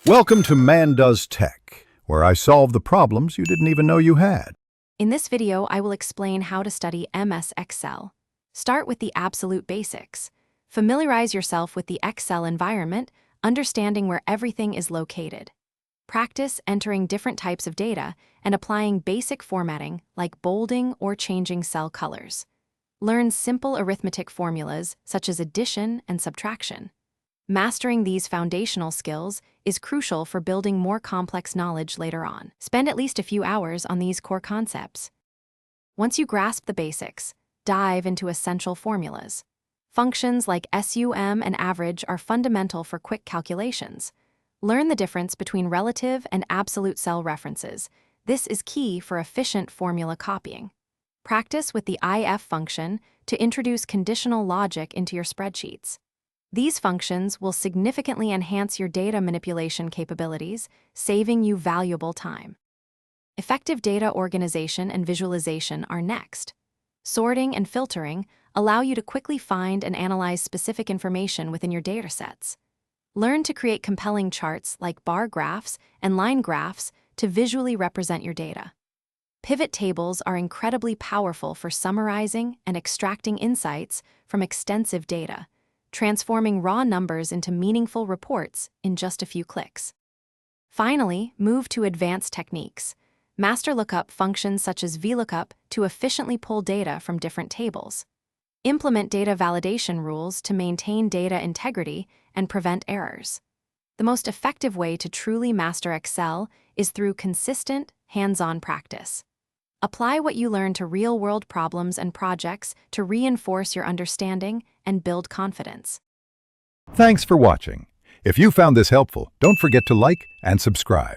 Welcome to Man Does Tech, where I solve the problems you didn't even know you had. In this video, I will explain how to study MS Excel. Start with the absolute basics. Familiarize yourself with the Excel environment, understanding where everything is located. Practice entering different types of data and applying basic formatting like bolding or changing cell colors. Learn simple arithmetic formulas such as addition and subtraction. Mastering these foundational skills is crucial for building more complex knowledge later on. Spend at least a few hours on these core concepts. Once you grasp the basics, dive into essential formulas. Functions like SUM and average are fundamental for quick calculations. Learn the difference between relative and absolute cell references. This is key for efficient formula copying. Practice with the IF function to introduce conditional logic into your spreadsheets. These functions will significantly enhance your data manipulation capabilities, saving you valuable time. Effective data organization and visualization are next. Sorting and filtering allow you to quickly find and analyze specific information within your datasets. Learn to create compelling charts like bar graphs and line graphs to visually represent your data. Pivot tables are incredibly powerful for summarizing and extracting insights from extensive data, transforming raw numbers into meaningful reports in just a few clicks. Finally, move to advanced techniques. Master lookup functions such as VLOOKUP to efficiently pull data from different tables. Implement data validation rules to maintain data integrity and prevent errors. The most effective way to truly master Excel is through consistent, hands-on practice. Apply what you learn to real-world problems and projects to reinforce your understanding and build confidence. Thanks for watching. If you found this helpful, don't forget to like and subscribe.